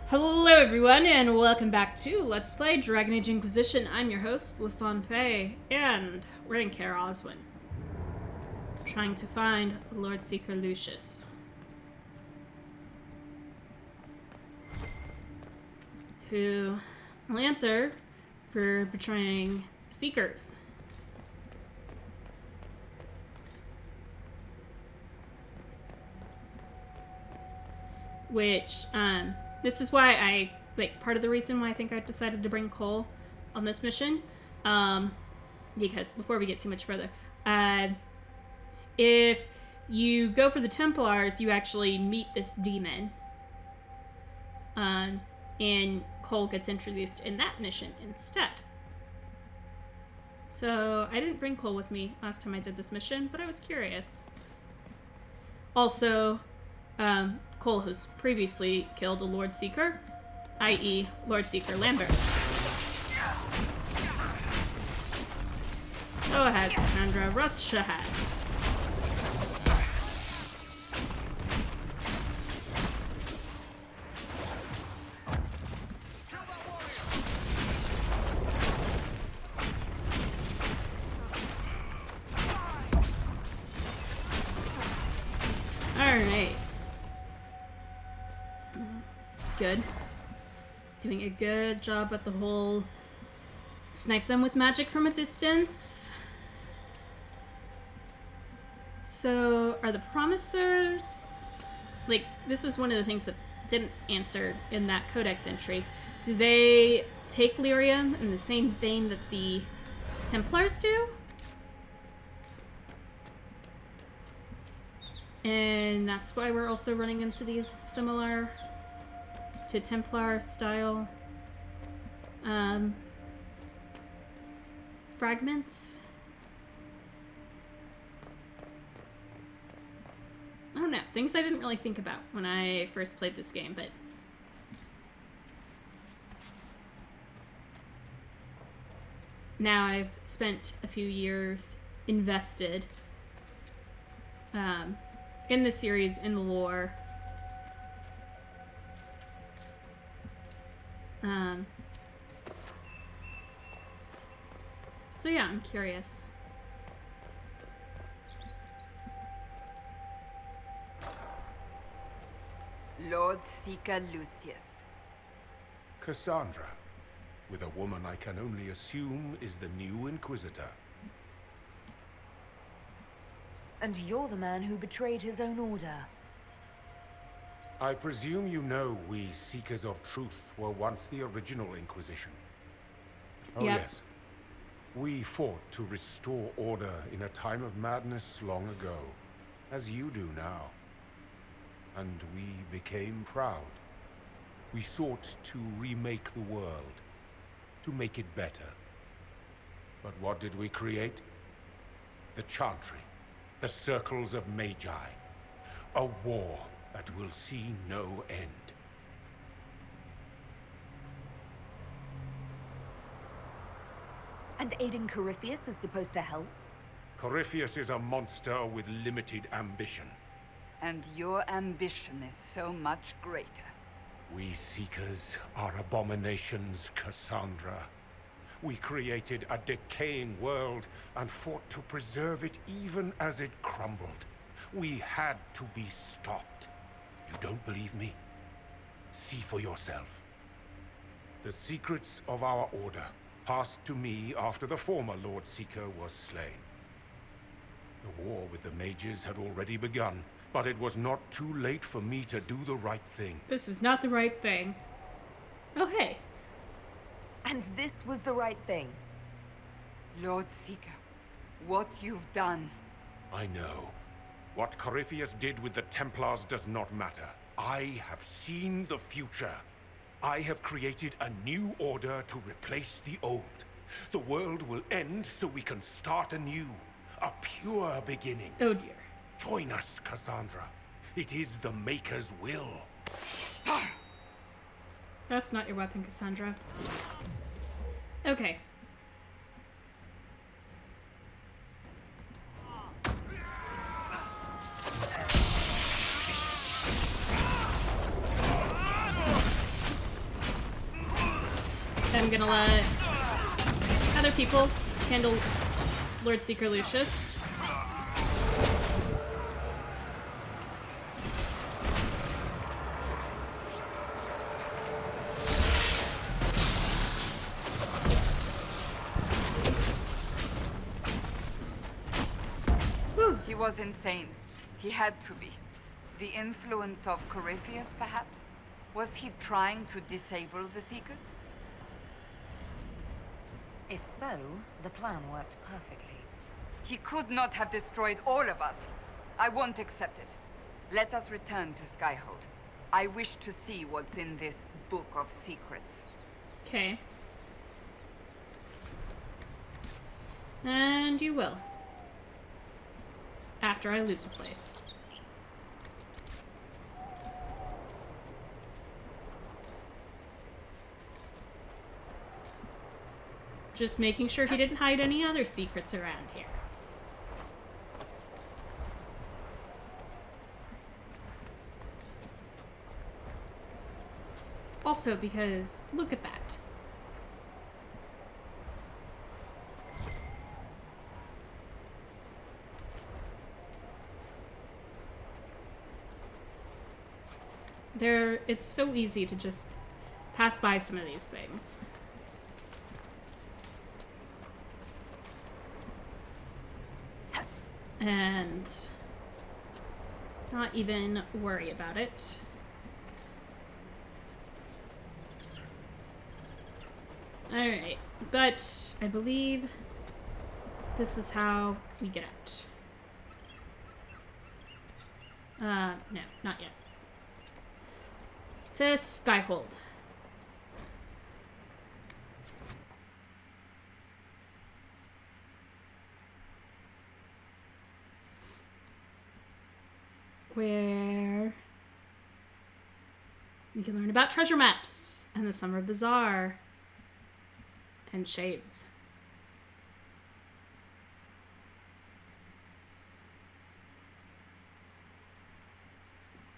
Hello everyone, and welcome back to Let's Play Dragon Age Inquisition. I'm your host, Lasan Faye, and we're in Kaer Oswin, trying to find Lord Seeker Lucius, who will answer for betraying Seekers. Which, this is why part of the reason why I think I decided to bring Cole on this mission, because before we get too much further, if you go for the Templars, you actually meet this demon, and Cole gets introduced in that mission instead. So I didn't bring Cole with me last time I did this mission, but I was curious. Also, Cole has previously killed a Lord Seeker, i.e. Lord Seeker Lambert. Go ahead, Cassandra. Rush ahead. Alright. Good. Doing a good job at the whole snipe them with magic from a distance. So, are the Promisers... this was one of the things that didn't answer in that codex entry. Do they take lyrium in the same vein that the Templars do? And that's why we're also running into these similar to Templar style fragments. I don't know. Things I didn't really think about when I first played this game, but now I've spent a few years invested in the series, in the lore. So yeah, I'm curious. Lord Seeker Lucius. Cassandra, with a woman I can only assume is the new Inquisitor. And you're the man who betrayed his own order. I presume you know we Seekers of Truth were once the original Inquisition. Oh Yep. Yes. We fought to restore order in a time of madness long ago, as you do now. And we became proud. We sought to remake the world, to make it better. But what did we create? The Chantry, the Circles of Magi. A war that will see no end. And aiding Corypheus is supposed to help? Corypheus is a monster with limited ambition. And your ambition is so much greater. We Seekers are abominations, Cassandra. We created a decaying world and fought to preserve it even as it crumbled. We had to be stopped. You don't believe me? See for yourself. The secrets of our order passed to me after the former Lord Seeker was slain. The war with the mages had already begun, but it was not too late for me to do the right thing. This is not the right thing. Oh, hey. And this was the right thing. Lord Seeker, what you've done. I know. What Corypheus did with the Templars does not matter. I have seen the future. I have created a new order to replace the old. The world will end so we can start anew. A pure beginning. Oh dear. Join us, Cassandra. It is the Maker's will. That's not your weapon, Cassandra. Okay. I'm gonna let other people handle Lord Seeker Lucius. Whew. He was insane. He had to be. The influence of Corypheus, perhaps? Was he trying to disable the Seekers? If so, the plan worked perfectly. He could not have destroyed all of us. I won't accept it. Let us return to Skyhold. I wish to see what's in this book of secrets. Okay. And you will. After I loot the place. Just making sure he didn't hide any other secrets around here. Also because, look at that. It's so easy to just pass by some of these things. And not even worry about it. Alright, but I believe this is how we get out. No, not yet. To Skyhold. Where we can learn about treasure maps and the Summer Bazaar and shades.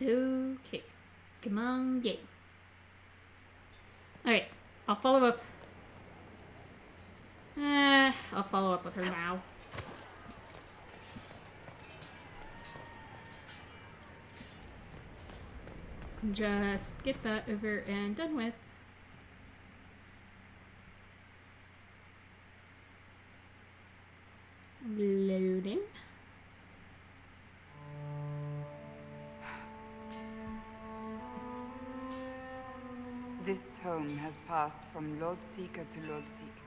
Okay, come on, game. All right, I'll follow up. I'll follow up with her now. Just get that over and done with. Loading. This tome has passed from Lord Seeker to Lord Seeker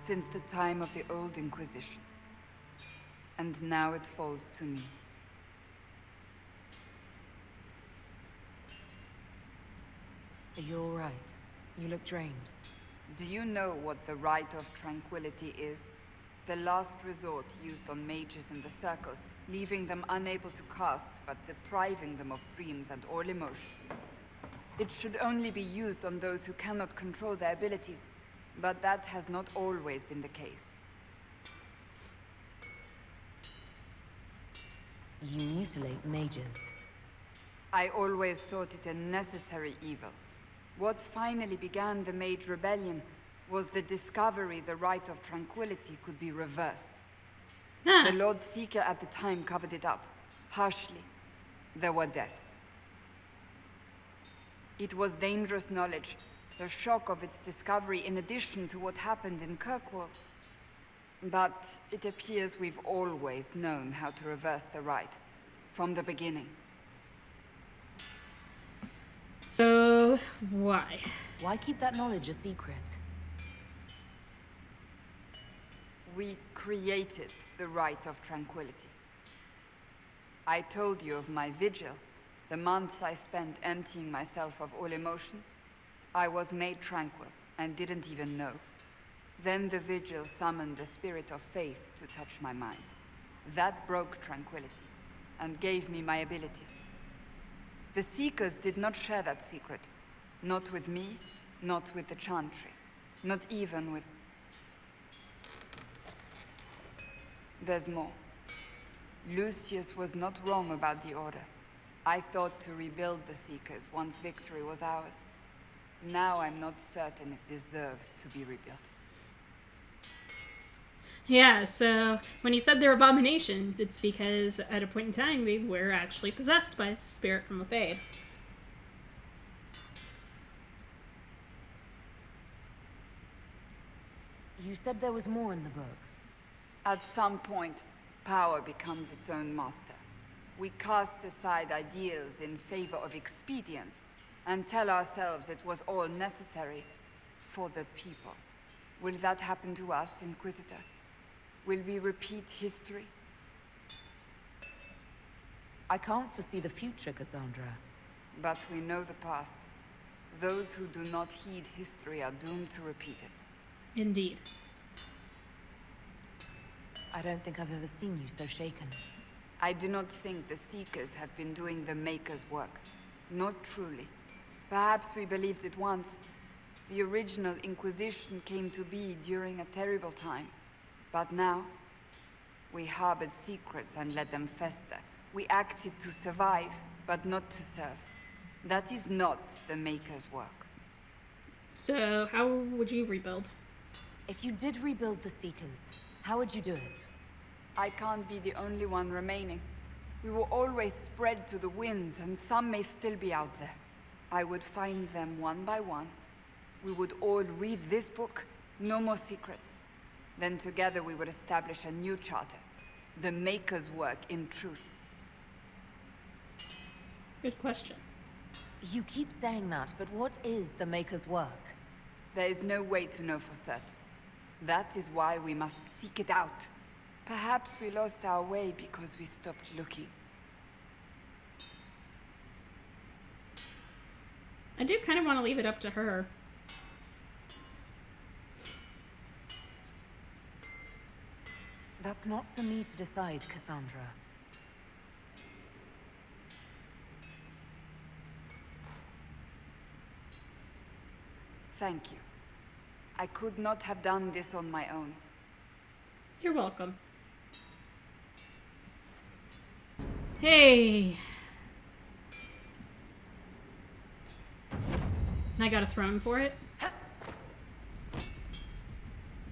since the time of the old Inquisition. And now it falls to me. Are you all right? You look drained. Do you know what the Rite of Tranquility is? The last resort used on mages in the Circle, leaving them unable to cast, but depriving them of dreams and all emotion. It should only be used on those who cannot control their abilities, but that has not always been the case. You mutilate mages. I always thought it a necessary evil. What finally began the Mage Rebellion was the discovery the Rite of Tranquility could be reversed. The Lord Seeker at the time covered it up, harshly. There were deaths. It was dangerous knowledge, the shock of its discovery in addition to what happened in Kirkwall. But it appears we've always known how to reverse the Rite, from the beginning. So, why? Why keep that knowledge a secret? We created the Rite of Tranquility. I told you of my vigil, the months I spent emptying myself of all emotion. I was made tranquil and didn't even know. Then the vigil summoned the spirit of faith to touch my mind. That broke tranquility and gave me my abilities. The Seekers did not share that secret. Not with me, not with the Chantry, not even with... There's more. Lucius was not wrong about the Order. I thought to rebuild the Seekers once victory was ours. Now I'm not certain it deserves to be rebuilt. Yeah, so when he said they're abominations, it's because at a point in time they were actually possessed by a spirit from a Fade. You said there was more in the book. At some point, power becomes its own master. We cast aside ideals in favor of expedience, and tell ourselves it was all necessary for the people. Will that happen to us, Inquisitor? Will we repeat history? I can't foresee the future, Cassandra. But we know the past. Those who do not heed history are doomed to repeat it. Indeed. I don't think I've ever seen you so shaken. I do not think the Seekers have been doing the Maker's work. Not truly. Perhaps we believed it once. The original Inquisition came to be during a terrible time. But now, we harbored secrets and let them fester. We acted to survive, but not to serve. That is not the Maker's work. So, how would you rebuild? If you did rebuild the Seekers, how would you do it? I can't be the only one remaining. We will always spread to the winds, and some may still be out there. I would find them one by one. We would all read this book, no more secrets. Then together we would establish a new charter. The Maker's work in truth. Good question. You keep saying that, but what is the Maker's work? There is no way to know for certain. That is why we must seek it out. Perhaps we lost our way because we stopped looking. I do kind of want to leave it up to her. That's not for me to decide, Cassandra. Thank you. I could not have done this on my own. You're welcome. Hey. And I got a throne for it.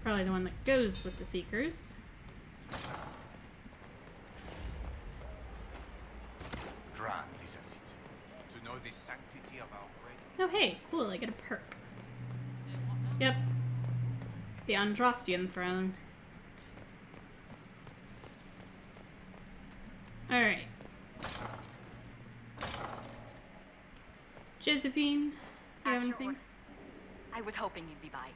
Probably the one that goes with the Seekers. Grand, isn't it? To know the sanctity of our great... Oh hey, cool, I get a perk. Yep. The Andrastian throne. Alright. Josephine, you have anything? I was hoping you'd be by.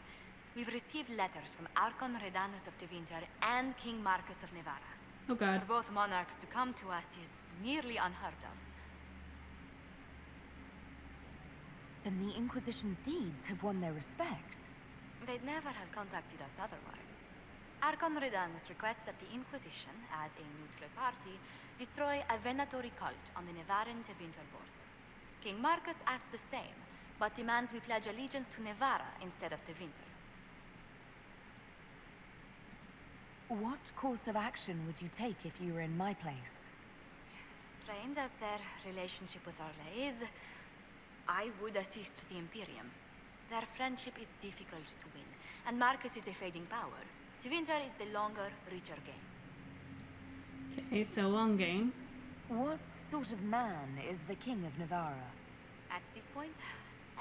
We've received letters from Archon Redanus of Tevinter and King Marcus of Nevada. Oh god. For both monarchs to come to us is nearly unheard of. Then the Inquisition's deeds have won their respect. They'd never have contacted us otherwise. Archon Redanus requests that the Inquisition, as a neutral party, destroy a venatory cult on the Nevaran-Tevinter border. King Marcus asks the same, but demands we pledge allegiance to Nevara instead of Tevinter. What course of action would you take if you were in my place? Strained as their relationship with Orlais is, I would assist the Imperium. Their friendship is difficult to win, and Marcus is a fading power. Tevinter is the longer, richer game. Okay, so long game. What sort of man is the King of Navarra? At this point,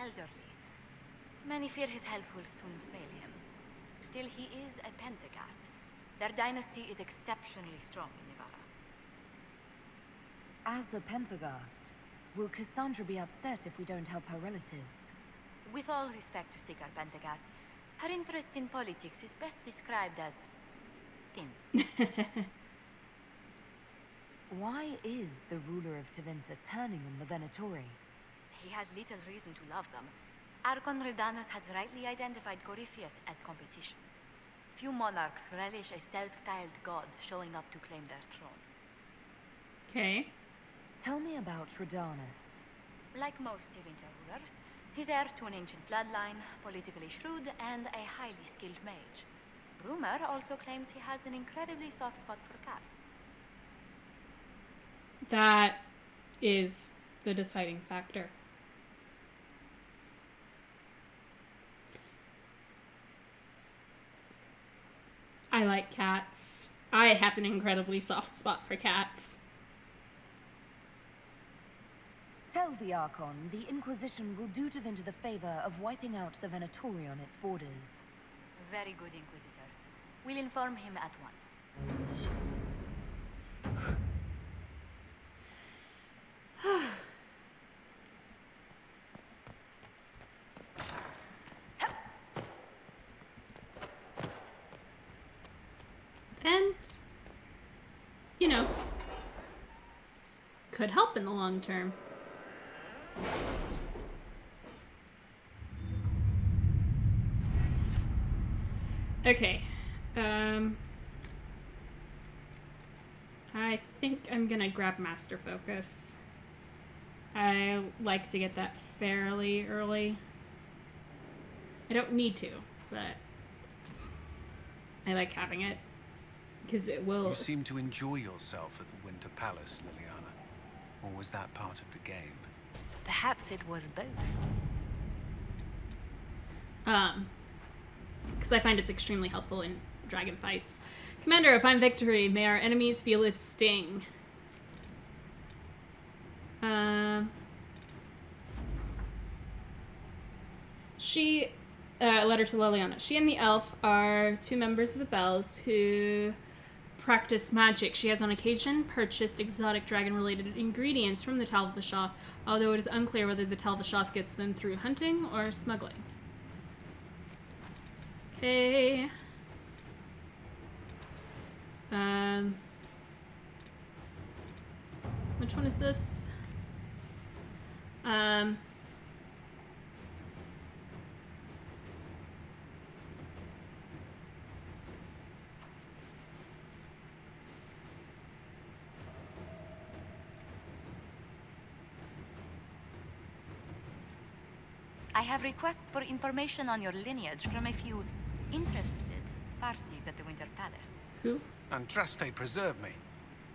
elderly. Many fear his health will soon fail him. Still, he is a Pentecast. Their dynasty is exceptionally strong in Navarra. As a Pentagast, will Cassandra be upset if we don't help her relatives? With all respect to Sigar Pentagast, her interest in politics is best described as thin. Why is the ruler of Tevinter turning on the Venatori? He has little reason to love them. Archon Redanus has rightly identified Corypheus as competition. Few monarchs relish a self-styled god showing up to claim their throne. Okay. Tell me about Redanus. Like most Tevinter rulers, he's heir to an ancient bloodline, politically shrewd, and a highly skilled mage. Rumor also claims he has an incredibly soft spot for cats. That is the deciding factor. I like cats. I have an incredibly soft spot for cats. Tell the Archon the Inquisition will do Tevinter the favor of wiping out the Venatori on its borders. Very good, Inquisitor. We'll inform him at once. And, you know, could help in the long term. Okay. I think I'm gonna grab Master Focus. I like to get that fairly early. I don't need to, but I like having it. Because it will... You seem to enjoy yourself at the Winter Palace, Liliana. Or was that part of the game? Perhaps it was both. Because I find it's extremely helpful in dragon fights. Commander, upon victory, may our enemies feel its sting. Letter to Liliana. She and the elf are two members of the Bells who practice magic. She has on occasion purchased exotic dragon-related ingredients from the Talvashoth, although it is unclear whether the Talvashoth gets them through hunting or smuggling. Okay. Which one is this? I have requests for information on your lineage from a few interested parties at the Winter Palace. Who? Andraste, preserve me.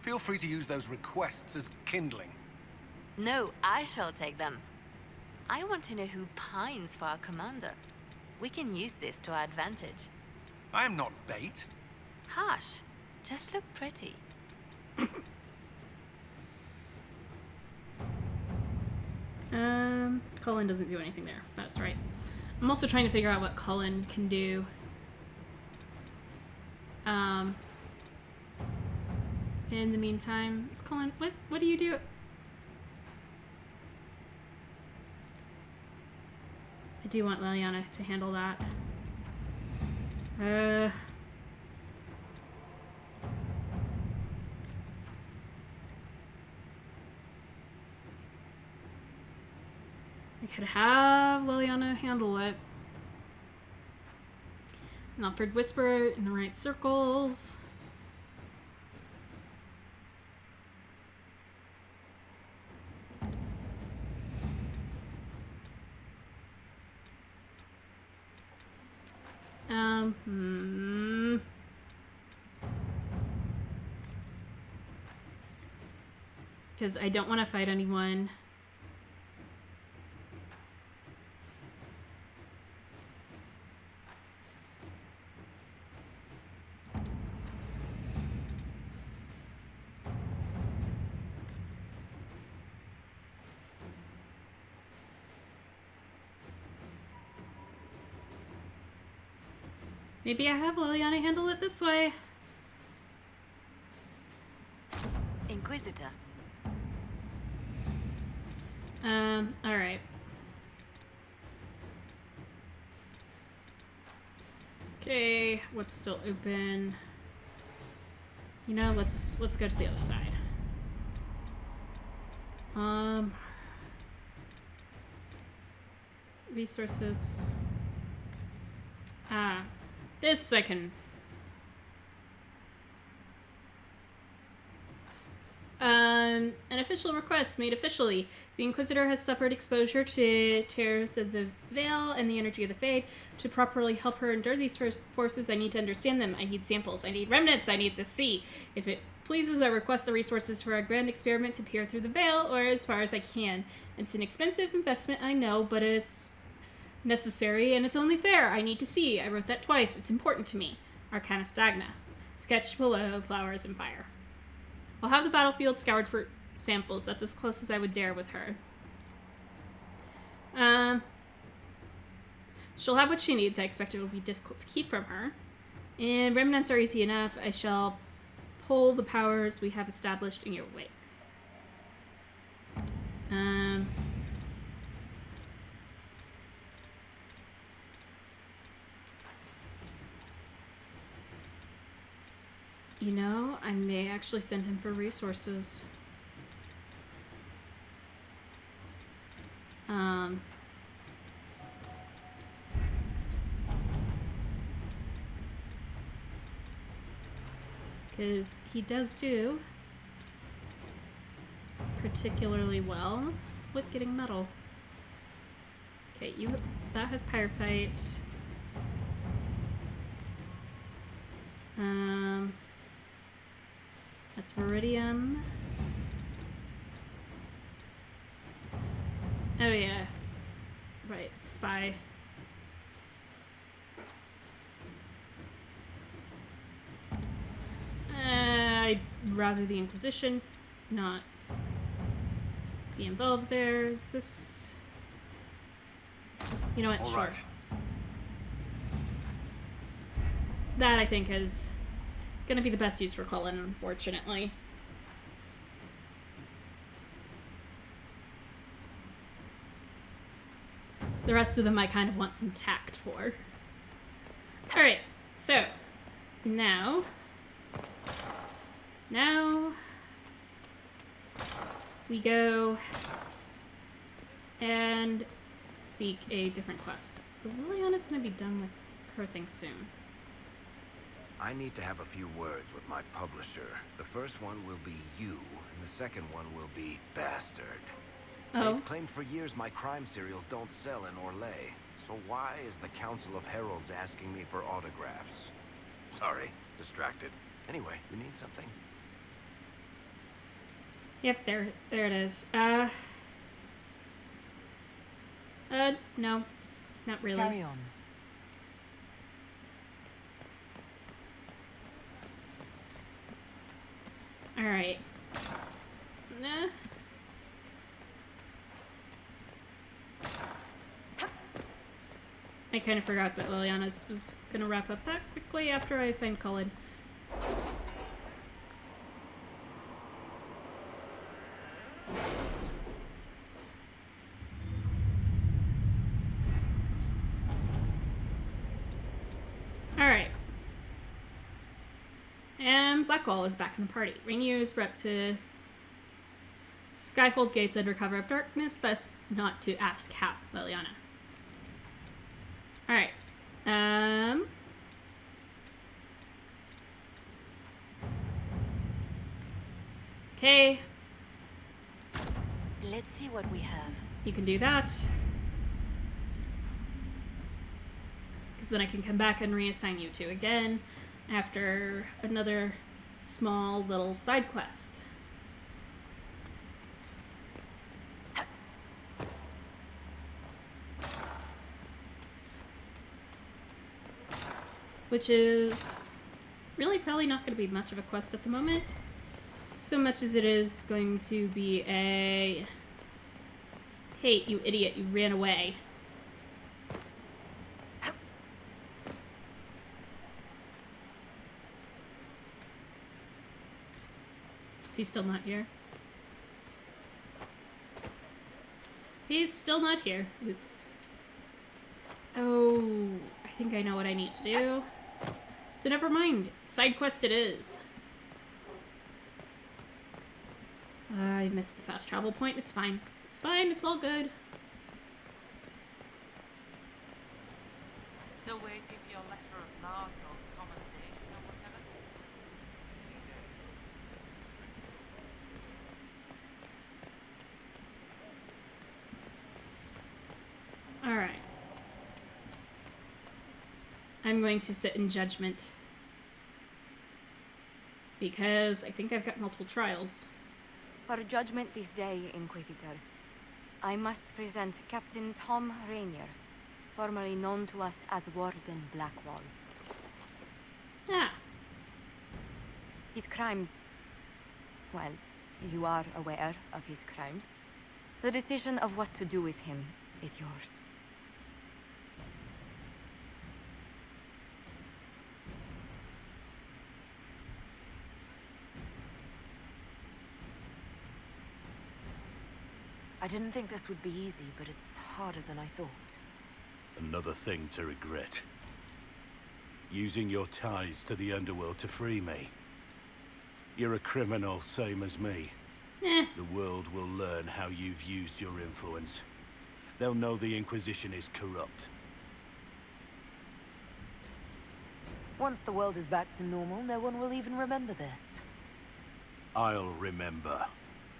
Feel free to use those requests as kindling. No, I shall take them. I want to know who pines for our commander. We can use this to our advantage. I am not bait. Harsh. Just look pretty. Cullen doesn't do anything there. That's right. I'm also trying to figure out what Cullen can do. In the meantime, is Cullen, what do you do? I do want Liliana to handle that. I could have Liliana handle it. And Alfred whisper in the right circles. Because I don't want to fight anyone. Maybe I have Liliana handle it this way. Inquisitor. Alright. Okay, what's still open? You know, let's go to the other side. Resources. This I can... An official request made officially. The Inquisitor has suffered exposure to terrors of the Veil and the energy of the Fade. To properly help her endure these forces, I need to understand them. I need samples. I need remnants. I need to see. If it pleases, I request the resources for a grand experiment to peer through the Veil, or as far as I can. It's an expensive investment, I know, but it's necessary and it's only fair. I need to see. I wrote that twice. It's important to me. Arcana Stagna. Sketched below, flowers and fire. I'll have the battlefield scoured for samples. That's as close as I would dare with her. She'll have what she needs. I expect it will be difficult to keep from her. And remnants are easy enough. I shall pull the powers we have established in your wake. You know, I may actually send him for resources. Because he does do particularly well with getting metal. Okay, that has Pyrophite. That's Viridium. Oh yeah. Right, Spy. I'd rather the Inquisition not be involved there. Is this... You know what? All Sure. right. That, I think, is gonna be the best use for Cullen, unfortunately. The rest of them I kind of want some tact for. Alright, so now we go and seek a different quest. The Liliana's gonna be done with her thing soon. I need to have a few words with my publisher. The first one will be you, and the second one will be Bastard. Oh. They've claimed for years my crime serials don't sell in Orlais. So why is the Council of Heralds asking me for autographs? Sorry, distracted. Anyway, you need something? Yep, there it is. No, not really. Carry on. Alright. Nah. I kind of forgot that Liliana's was going to wrap up that quickly after I assigned Cullen. Alright. And Blackwall is back in the party. Rainier's brought to Skyhold gates under cover of darkness. Best not to ask how, Liliana. Alright. Okay. Let's see what we have. You can do that. Because then I can come back and reassign you two again after another small little side quest. Which is really probably not going to be much of a quest at the moment. So much as it is going to be a... Hey, you idiot, you ran away. Is he still not here? He's still not here. Oops. Oh, I think I know what I need to do. So never mind. Side quest it is. I missed the fast travel point. It's fine. It's fine. It's all good. Still waiting for your letter of marque or commendation or whatever? Alright. I'm going to sit in judgment. Because I think I've got multiple trials. For judgment this day, Inquisitor, I must present Captain Tom Rainier, formerly known to us as Warden Blackwall. crimes... Well, you are aware of his crimes. The decision of what to do with him is yours. I didn't think this would be easy, but it's harder than I thought. Another thing to regret. Using your ties to the underworld to free me. You're a criminal, same as me. The world will learn how you've used your influence. They'll know the Inquisition is corrupt. Once the world is back to normal, no one will even remember this. I'll remember.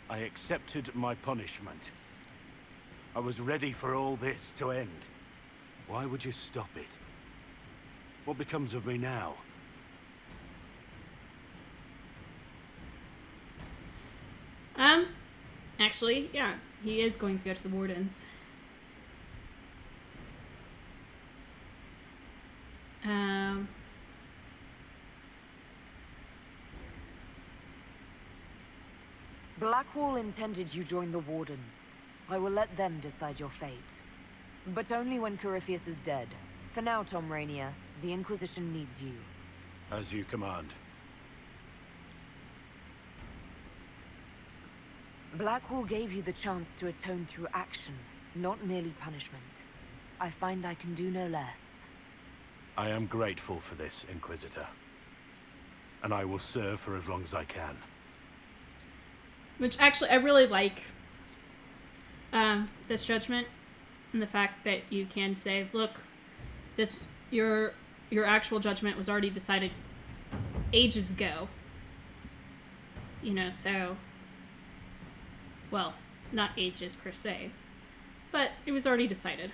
I accepted my punishment. I was ready for all this to end. Why would you stop it? What becomes of me now? Actually, yeah, he is going to go to the Wardens. Blackwall intended you join the Wardens. I will let them decide your fate. But only when Corypheus is dead. For now, Tom Rainier, the Inquisition needs you. As you command. Blackwall gave you the chance to atone through action, not merely punishment. I find I can do no less. I am grateful for this, Inquisitor. And I will serve for as long as I can. Which actually, I really like this judgment, and the fact that you can say, look, this your actual judgment was already decided ages ago. You know, so, well, not ages per se, but it was already decided.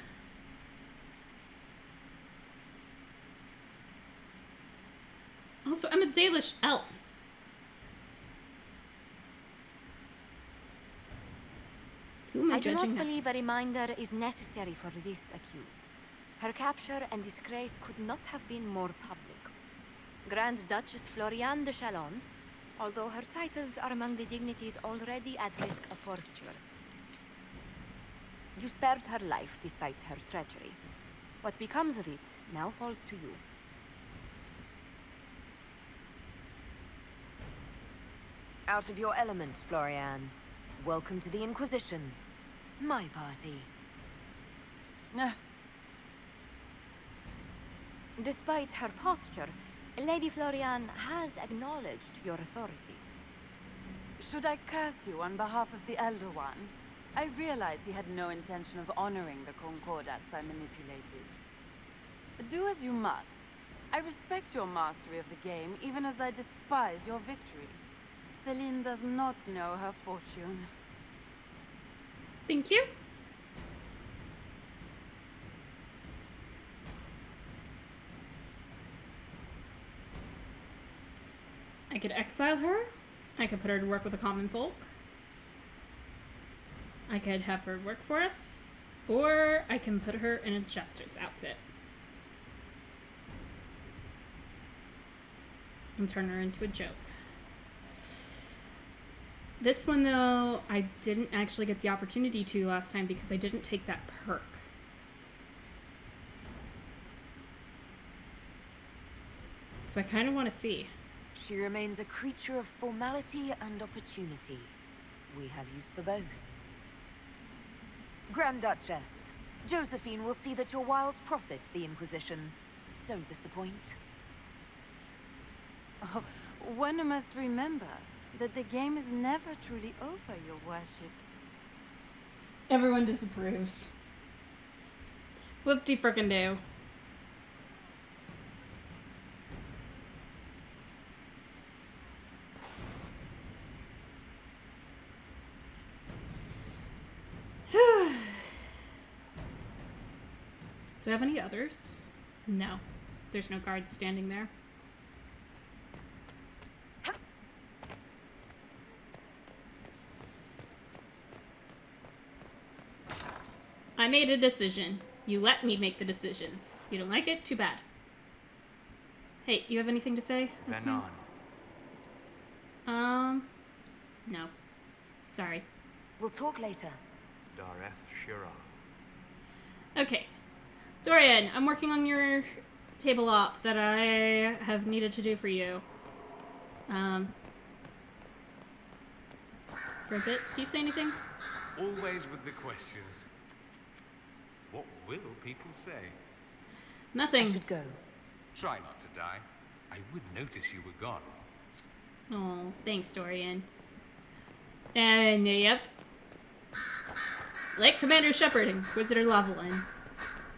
Also, I'm a Dalish elf. Who am I do judging not now? believe a reminder is necessary for this accused. Her capture and disgrace could not have been more public. Grand Duchess Floriane de Chalon, although her titles are among the dignities already at risk of forfeiture. You spared her life despite her treachery. What becomes of it now falls to you. Out of your element, Floriane. Welcome to the Inquisition. My party. Despite her posture, Lady Floriane has acknowledged your authority. Should I curse you on behalf of the Elder One? I realize he had no intention of honoring the concordats I manipulated. Do as you must. I respect your mastery of the game, even as I despise your victory. Celine does not know her fortune. Thank you. I could exile her. I could put her to work with the common folk. I could have her work for us. Or I can put her in a jester's outfit. And turn her into a joke. This one, though, I didn't actually get the opportunity to last time because I didn't take that perk. So I kind of want to see. She remains a creature of formality and opportunity. We have use for both. Grand Duchess, Josephine will see that your wiles profit the Inquisition. Don't disappoint. Oh, one must remember that the game is never truly over, your worship. Everyone disapproves. Whoop-de-frickin-do. Do I have any others? No. There's no guards standing there. I made a decision. You let me make the decisions. You don't like it? Too bad. Hey, you have anything to say? That's new? No. Sorry. We'll talk later. Dareth Shira. Okay. Dorian, I'm working on your table op that I have needed to do for you. For a bit. Do you say anything? Always with the questions. What will people say? Nothing. I should go. Try not to die. I would notice you were gone. Oh, thanks, Dorian. And, yep. Like Commander Shepard, Inquisitor Lavalin,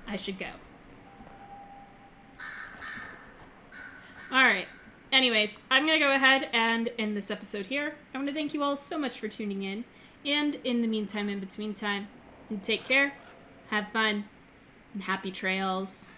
I should go. Alright. Anyways, I'm gonna go ahead and end this episode here. I want to thank you all so much for tuning in. And in the meantime, in between time, and take care, have fun, and happy trails.